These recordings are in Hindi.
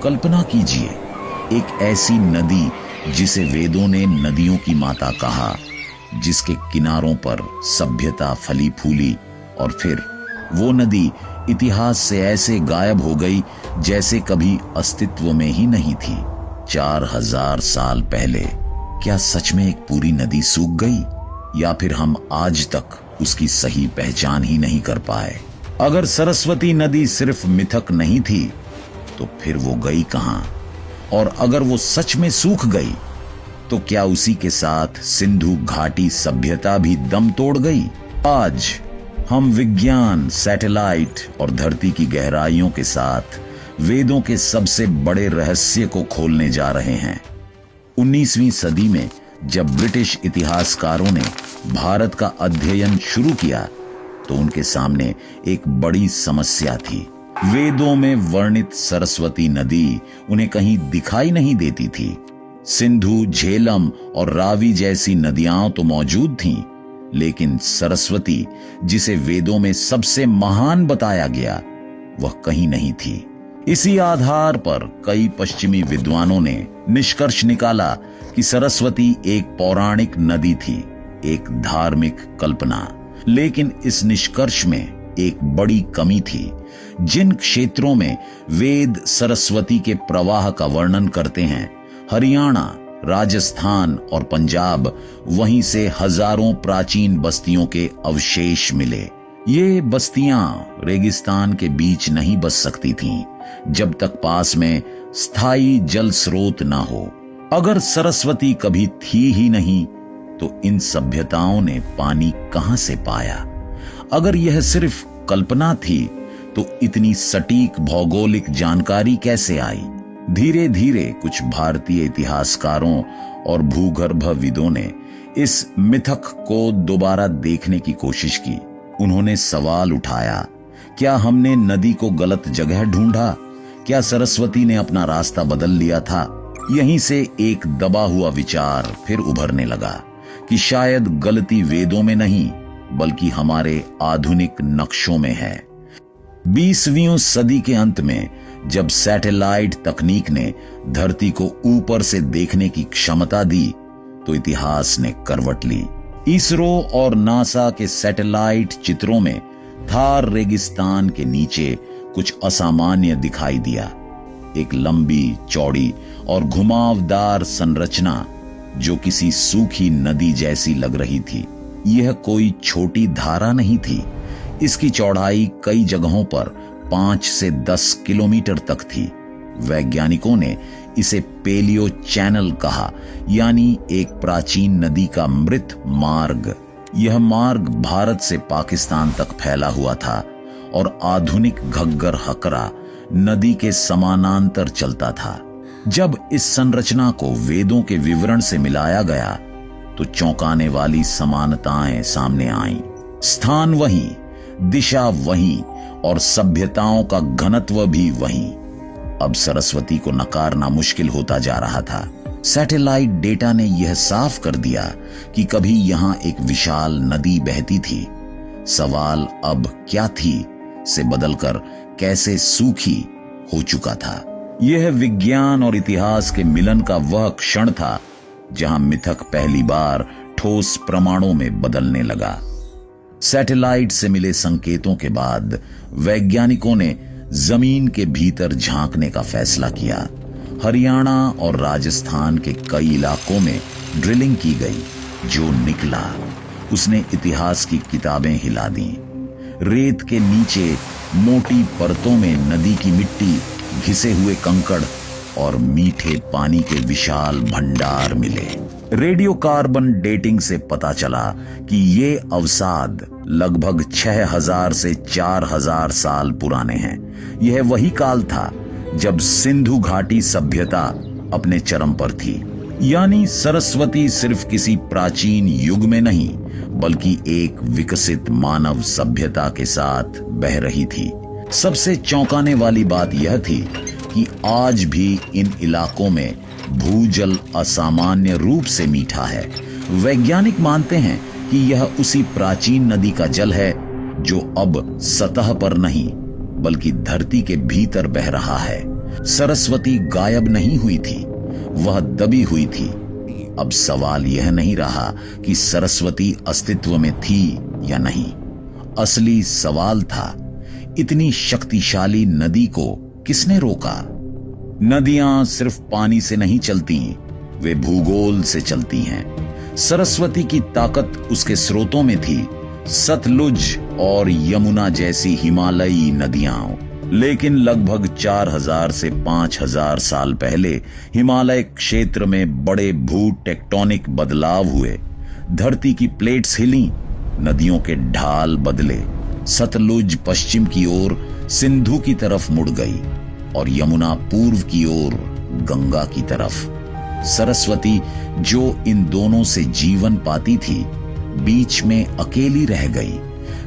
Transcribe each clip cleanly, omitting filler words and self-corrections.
कल्पना कीजिए, एक ऐसी नदी जिसे वेदों ने नदियों की माता कहा, जिसके किनारों पर सभ्यता फली फूली और फिर वो नदी इतिहास से ऐसे गायब हो गई जैसे कभी अस्तित्व में ही नहीं थी। 4000 साल पहले क्या सच में एक पूरी नदी सूख गई, या फिर हम आज तक उसकी सही पहचान ही नहीं कर पाए? अगर सरस्वती नदी सिर्फ मिथक नहीं थी तो फिर वो गई कहां? और अगर वो सच में सूख गई तो क्या उसी के साथ सिंधु घाटी सभ्यता भी दम तोड़ गई? आज हम विज्ञान, सैटेलाइट और धरती की गहराइयों के साथ वेदों के सबसे बड़े रहस्य को खोलने जा रहे हैं। 19वीं सदी में जब ब्रिटिश इतिहासकारों ने भारत का अध्ययन शुरू किया तो उनके सामने एक बड़ी समस्या थी। वेदों में वर्णित सरस्वती नदी उन्हें कहीं दिखाई नहीं देती थी। सिंधु, झेलम और रावी जैसी नदियां तो मौजूद थीं, लेकिन सरस्वती, जिसे वेदों में सबसे महान बताया गया, वह कहीं नहीं थी। इसी आधार पर कई पश्चिमी विद्वानों ने निष्कर्ष निकाला कि सरस्वती एक पौराणिक नदी थी, एक धार्मिक कल्पना। लेकिन इस निष्कर्ष में एक बड़ी कमी थी। जिन क्षेत्रों में वेद सरस्वती के प्रवाह का वर्णन करते हैं, हरियाणा, राजस्थान और पंजाब, वहीं से हजारों प्राचीन बस्तियों के अवशेष मिले। ये बस्तियां रेगिस्तान के बीच नहीं बस सकती थीं जब तक पास में स्थायी जल स्रोत न हो। अगर सरस्वती कभी थी ही नहीं तो इन सभ्यताओं ने पानी कहां से पाया? अगर यह सिर्फ कल्पना थी तो इतनी सटीक भौगोलिक जानकारी कैसे आई? धीरे धीरे कुछ भारतीय इतिहासकारों और भूगर्भविदों ने इस मिथक को दोबारा देखने की कोशिश की। उन्होंने सवाल उठाया, क्या हमने नदी को गलत जगह ढूंढा? क्या सरस्वती ने अपना रास्ता बदल लिया था? यहीं से एक दबा हुआ विचार फिर उभरने लगा कि शायद गलती वेदों में नहीं बल्कि हमारे आधुनिक नक्शों में है। 20वीं सदी के अंत में जब सैटेलाइट तकनीक ने धरती को ऊपर से देखने की क्षमता दी तो इतिहास ने करवट ली। इसरो और नासा के सैटेलाइट चित्रों में थार रेगिस्तान के नीचे कुछ असामान्य दिखाई दिया। एक लंबी, चौड़ी और घुमावदार संरचना जो किसी सूखी नदी जैसी लग रही थी। यह कोई छोटी धारा नहीं थी। इसकी चौड़ाई कई जगहों पर 5 से 10 किलोमीटर तक थी। वैज्ञानिकों ने इसे पेलियो चैनल कहा, यानी एक प्राचीन नदी का मृत मार्ग। यह मार्ग भारत से पाकिस्तान तक फैला हुआ था और आधुनिक घग्गर हकरा नदी के समानांतर चलता था। जब इस संरचना को वेदों के विवरण से मिलाया गया तो चौंकाने वाली समानताएं सामने आईं। स्थान वहीं, दिशा वहीं और सभ्यताओं का घनत्व भी वहीं। अब सरस्वती को नकारना मुश्किल होता जा रहा था। सैटेलाइट डेटा ने यह साफ कर दिया कि कभी यहां एक विशाल नदी बहती थी। सवाल अब क्या थी से बदलकर कैसे सूखी हो चुका था। यह विज्ञान और इतिहास के मिलन का वह क्षण था जहां मिथक पहली बार ठोस प्रमाणों में बदलने लगा। सैटेलाइट से मिले संकेतों के बाद वैज्ञानिकों ने जमीन के भीतर झांकने का फैसला किया। हरियाणा और राजस्थान के कई इलाकों में ड्रिलिंग की गई। जो निकला उसने इतिहास की किताबें हिला दी। रेत के नीचे मोटी परतों में नदी की मिट्टी, घिसे हुए कंकड़ और मीठे पानी के विशाल भंडार मिले। रेडियो कार्बन डेटिंग से पता चला कि ये अवसाद लगभग 6000 से 4000 साल पुराने हैं। यह वही काल था जब सिंधु घाटी सभ्यता अपने चरम पर थी। यानी सरस्वती सिर्फ किसी प्राचीन युग में नहीं बल्कि एक विकसित मानव सभ्यता के साथ बह रही थी। सबसे चौंकाने वाली बात यह थी कि आज भी इन इलाकों में भूजल असामान्य रूप से मीठा है। वैज्ञानिक मानते हैं कि यह उसी प्राचीन नदी का जल है जो अब सतह पर नहीं बल्कि धरती के भीतर बह रहा है। सरस्वती गायब नहीं हुई थी, वह दबी हुई थी। अब सवाल यह नहीं रहा कि सरस्वती अस्तित्व में थी या नहीं। असली सवाल था, इतनी शक्तिशाली नदी को किसने रोका? नदियां सिर्फ पानी से नहीं चलती, वे भूगोल से चलती हैं। सरस्वती की ताकत उसके स्रोतों में थी, सतलुज और यमुना जैसी हिमालयी नदियां। लेकिन लगभग 4000 से 5000 साल पहले हिमालय क्षेत्र में बड़े भू टेक्टोनिक बदलाव हुए। धरती की प्लेट्स हिली, नदियों के ढाल बदले। सतलुज पश्चिम की ओर सिंधु की तरफ मुड़ गई और यमुना पूर्व की ओर गंगा की तरफ। सरस्वती, जो इन दोनों से जीवन पाती थी, बीच में अकेली रह गई।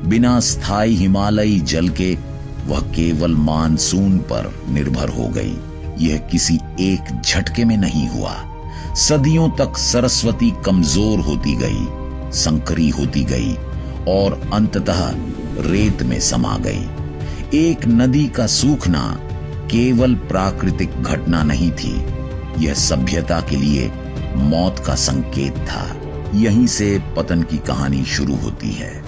बिना स्थायी हिमालयी जल के वह केवल मानसून पर निर्भर हो गई। यह किसी एक झटके में नहीं हुआ। सदियों तक सरस्वती कमजोर होती गई, संकरी होती गई और अंततः रेत में समा गई। एक नदी का सूखना केवल प्राकृतिक घटना नहीं थी, यह सभ्यता के लिए मौत का संकेत था। यहीं से पतन की कहानी शुरू होती है।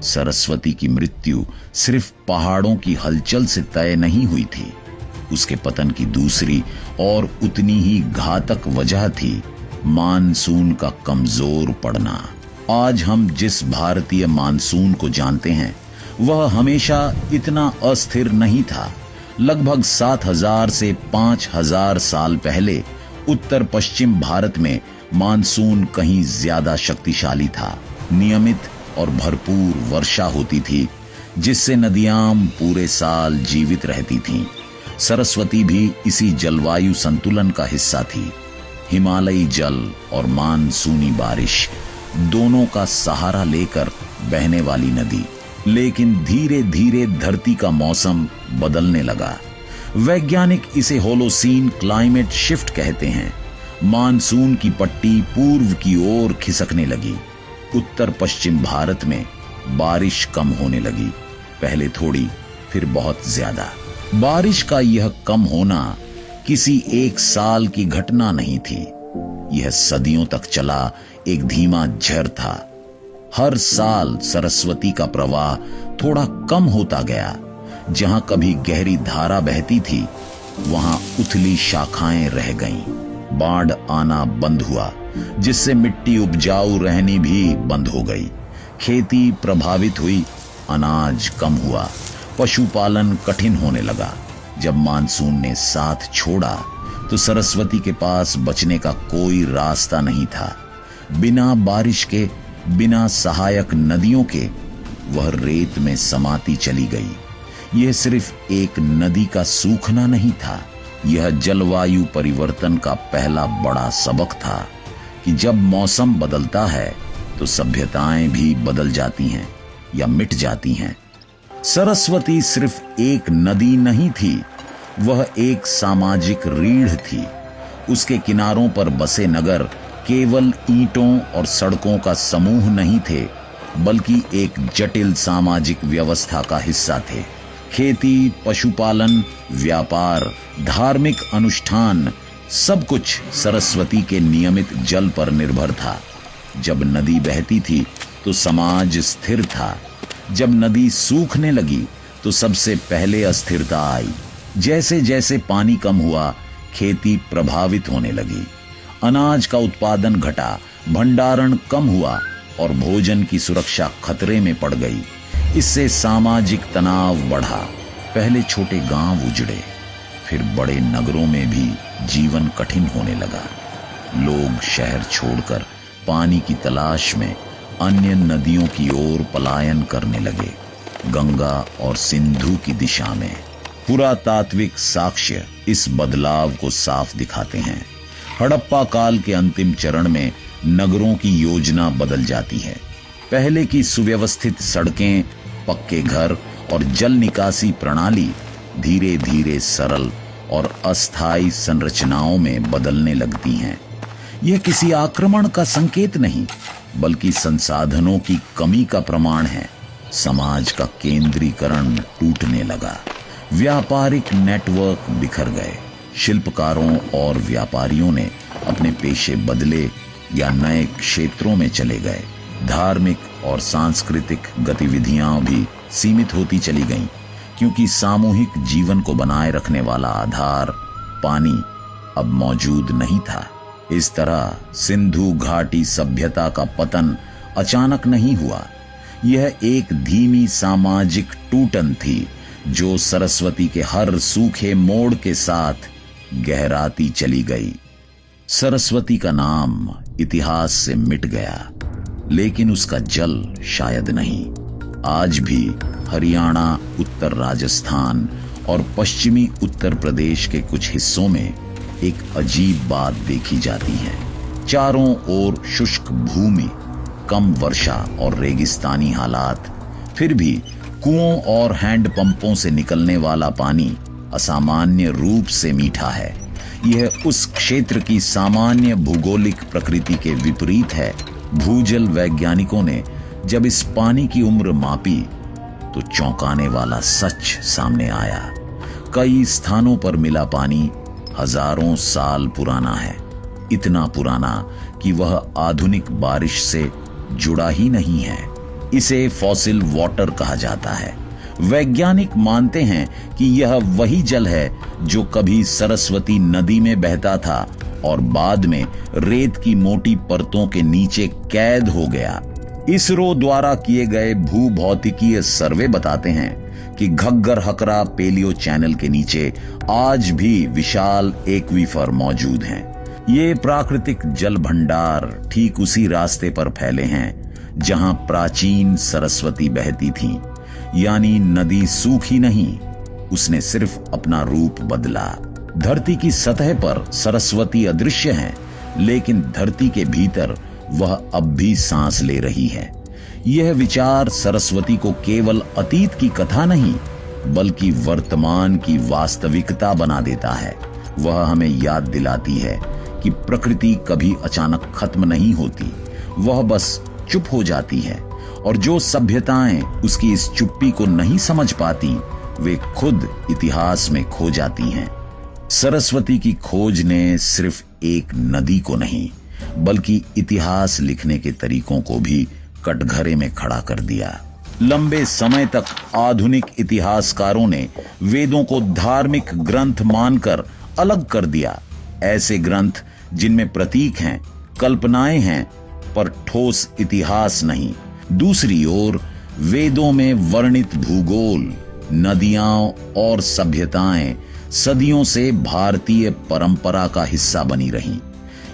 सरस्वती की मृत्यु सिर्फ पहाड़ों की हलचल से तय नहीं हुई थी। उसके पतन की दूसरी और उतनी ही घातक वजह थी मानसून का कमजोर पड़ना। आज हम जिस भारतीय मानसून को जानते हैं, वह हमेशा इतना अस्थिर नहीं था। लगभग 7000 से 5000 साल पहले उत्तर पश्चिम भारत में मानसून कहीं ज्यादा शक्तिशाली था। नियमित और भरपूर वर्षा होती थी, जिससे नदियां पूरे साल जीवित रहती थीं। सरस्वती भी इसी जलवायु संतुलन का हिस्सा थी। हिमालयी जल और मानसूनी बारिश दोनों का सहारा लेकर बहने वाली नदी। लेकिन धीरे धीरे धरती का मौसम बदलने लगा। वैज्ञानिक इसे होलोसीन क्लाइमेट शिफ्ट कहते हैं। मानसून की पट्टी पूर्व की ओर खिसकने लगी। उत्तर पश्चिम भारत में बारिश कम होने लगी, पहले थोड़ी, फिर बहुत ज्यादा। बारिश का यह कम होना किसी एक साल की घटना नहीं थी, यह सदियों तक चला एक धीमा झर था। हर साल सरस्वती का प्रवाह थोड़ा कम होता गया। जहां कभी गहरी धारा बहती थी, वहां उथली शाखाएं रह गईं। बाढ़ आना बंद हुआ, जिससे मिट्टी उपजाऊ रहनी भी बंद हो गई। खेती प्रभावित हुई, अनाज कम हुआ, पशुपालन कठिन होने लगा। जब मानसून ने साथ छोड़ा, तो सरस्वती के पास बचने का कोई रास्ता नहीं था। बिना बारिश के, बिना सहायक नदियों के, वह रेत में समाती चली गई। यह सिर्फ एक नदी का सूखना नहीं था, यह जलवायु परिवर्तन का पहला बड़ा सबक था कि जब मौसम बदलता है तो सभ्यताएं भी बदल जाती हैं या मिट जाती हैं। सरस्वती सिर्फ एक नदी नहीं थी, वह एक सामाजिक रीढ़ थी। उसके किनारों पर बसे नगर केवल ईंटों और सड़कों का समूह नहीं थे, बल्कि एक जटिल सामाजिक व्यवस्था का हिस्सा थे। खेती, पशुपालन, व्यापार, धार्मिक अनुष्ठान, सब कुछ सरस्वती के नियमित जल पर निर्भर था। जब नदी बहती थी तो समाज स्थिर था। जब नदी सूखने लगी तो सबसे पहले अस्थिरता आई। जैसे जैसे पानी कम हुआ, खेती प्रभावित होने लगी। अनाज का उत्पादन घटा, भंडारण कम हुआ और भोजन की सुरक्षा खतरे में पड़ गई। इससे सामाजिक तनाव बढ़ा। पहले छोटे गांव उजड़े, फिर बड़े नगरों में भी जीवन कठिन होने लगा। लोग शहर छोड़कर पानी की तलाश में अन्य नदियों की ओर पलायन करने लगे, गंगा और सिंधु की दिशा में। पुरातात्विक साक्ष्य इस बदलाव को साफ दिखाते हैं। हड़प्पा काल के अंतिम चरण में नगरों की योजना बदल जाती है। पहले की सुव्यवस्थित सड़कें, पक्के घर और जल निकासी प्रणाली धीरे धीरे सरल और अस्थायी संरचनाओं में बदलने लगती हैं। यह किसी आक्रमण का संकेत नहीं, बल्कि संसाधनों की कमी का प्रमाण है। समाज का केंद्रीकरण टूटने लगा। व्यापारिक नेटवर्क बिखर गए। शिल्पकारों और व्यापारियों ने अपने पेशे बदले या नए क्षेत्रों में चले गए। धार्मिक और सांस्कृतिक गतिविधियां भी सीमित होती चली गईं, क्योंकि सामूहिक जीवन को बनाए रखने वाला आधार पानी अब मौजूद नहीं था। इस तरह सिंधु घाटी सभ्यता का पतन अचानक नहीं हुआ। यह एक धीमी सामाजिक टूटन थी जो सरस्वती के हर सूखे मोड़ के साथ गहराती चली गई। सरस्वती का नाम इतिहास से मिट गया, लेकिन उसका जल शायद नहीं। आज भी हरियाणा, उत्तर राजस्थान और पश्चिमी उत्तर प्रदेश के कुछ हिस्सों में एक अजीब बात देखी जाती है। चारों ओर शुष्क भूमि, कम वर्षा और रेगिस्तानी हालात, फिर भी कुओं और हैंडपंपों से निकलने वाला पानी असामान्य रूप से मीठा है। यह उस क्षेत्र की सामान्य भूगोलिक प्रकृति के विपरीत है। भूजल वैज्ञानिकों ने जब इस पानी की उम्र मापी तो चौंकाने वाला सच सामने आया। कई स्थानों पर मिला पानी हजारों साल पुराना है, इतना पुराना कि वह आधुनिक बारिश से जुड़ा ही नहीं है। इसे फॉसिल वाटर कहा जाता है। वैज्ञानिक मानते हैं कि यह वही जल है जो कभी सरस्वती नदी में बहता था और बाद में रेत की मोटी परतों के नीचे कैद हो गया। इसरो द्वारा किए गए भूभौतिकीय सर्वे बताते हैं कि घग्गर हकरा पेलियो चैनल के नीचे आज भी विशाल एक्वीफर मौजूद हैं। ये प्राकृतिक जल भंडार ठीक उसी रास्ते पर फैले हैं जहां प्राचीन सरस्वती बहती थी। यानी नदी सूखी नहीं, उसने सिर्फ अपना रूप बदला। धरती की सतह पर सरस्वती अदृश्य है, लेकिन धरती के भीतर वह अब भी सांस ले रही है। यह विचार सरस्वती को केवल अतीत की कथा नहीं, बल्कि वर्तमान की वास्तविकता बना देता है। वह हमें याद दिलाती है कि प्रकृति कभी अचानक खत्म नहीं होती, वह बस चुप हो जाती है। और जो सभ्यताएं उसकी इस चुप्पी को नहीं समझ पाती, वे खुद इतिहास में खो जाती हैं। सरस्वती की खोज ने सिर्फ एक नदी को नहीं, बल्कि इतिहास लिखने के तरीकों को भी कटघरे में खड़ा कर दिया। लंबे समय तक आधुनिक इतिहासकारों ने वेदों को धार्मिक ग्रंथ मानकर अलग कर दिया। ऐसे ग्रंथ जिनमें प्रतीक हैं, कल्पनाएं हैं, पर ठोस इतिहास नहीं। दूसरी ओर वेदों में वर्णित भूगोल, नदियां और सभ्यताएं सदियों से भारतीय परंपरा का हिस्सा बनी रहीं।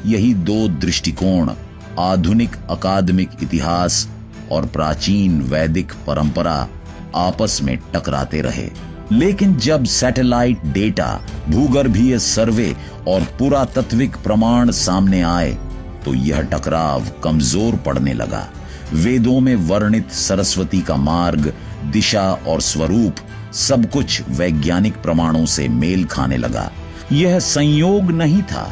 यही दो दृष्टिकोण आधुनिक अकादमिक इतिहास और प्राचीन वैदिक परंपरा आपस में टकराते रहे। लेकिन जब सैटेलाइट डेटा, भूगर्भीय सर्वे और पुरातात्विक प्रमाण सामने आए तो यह टकराव कमजोर पड़ने लगा। वेदों में वर्णित सरस्वती का मार्ग, दिशा और स्वरूप सब कुछ वैज्ञानिक प्रमाणों से मेल खाने लगा। यह संयोग नहीं था,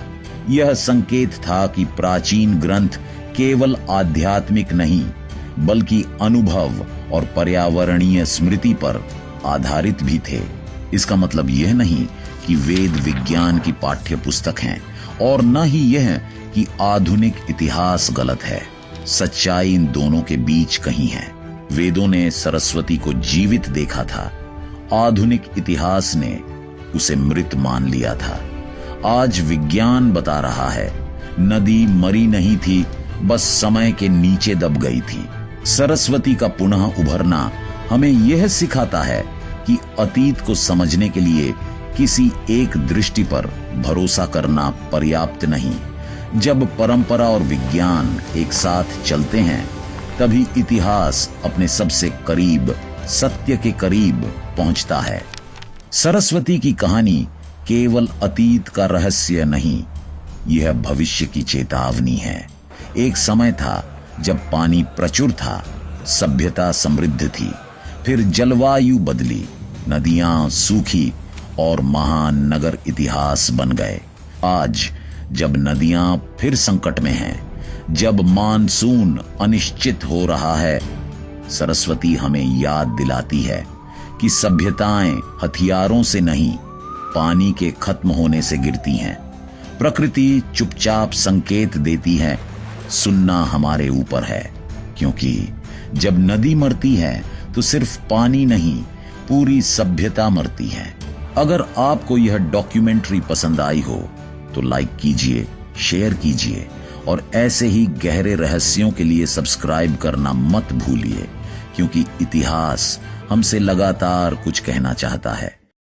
यह संकेत था कि प्राचीन ग्रंथ केवल आध्यात्मिक नहीं, बल्कि अनुभव और पर्यावरणीय स्मृति पर आधारित भी थे। इसका मतलब यह नहीं कि वेद विज्ञान की पाठ्य पुस्तक हैं, और न ही यह कि आधुनिक इतिहास गलत है। सच्चाई इन दोनों के बीच कहीं है। वेदों ने सरस्वती को जीवित देखा था, आधुनिक इतिहास ने उसे मृत मान लिया था। आज विज्ञान बता रहा है, नदी मरी नहीं थी, बस समय के नीचे दब गई थी। सरस्वती का पुनः उभरना हमें यह सिखाता है कि अतीत को समझने के लिए किसी एक दृष्टि पर भरोसा करना पर्याप्त नहीं। जब परंपरा और विज्ञान एक साथ चलते हैं, तभी इतिहास अपने सबसे करीब, सत्य के करीब पहुंचता है। सरस्वती की कहानी केवल अतीत का रहस्य नहीं, यह भविष्य की चेतावनी है। एक समय था जब पानी प्रचुर था, सभ्यता समृद्ध थी, फिर जलवायु बदली, नदियां सूखी और महान नगर इतिहास बन गए। आज जब नदियां फिर संकट में हैं, जब मानसून अनिश्चित हो रहा है, सरस्वती हमें याद दिलाती है कि सभ्यताएं हथियारों से नहीं, पानी के खत्म होने से गिरती हैं। प्रकृति चुपचाप संकेत देती है, सुनना हमारे ऊपर है। क्योंकि जब नदी मरती है तो सिर्फ पानी नहीं, पूरी सभ्यता मरती है। अगर आपको यह डॉक्यूमेंट्री पसंद आई हो तो लाइक कीजिए, शेयर कीजिए और ऐसे ही गहरे रहस्यों के लिए सब्सक्राइब करना मत भूलिए, क्योंकि इतिहास हमसे लगातार कुछ कहना चाहता है।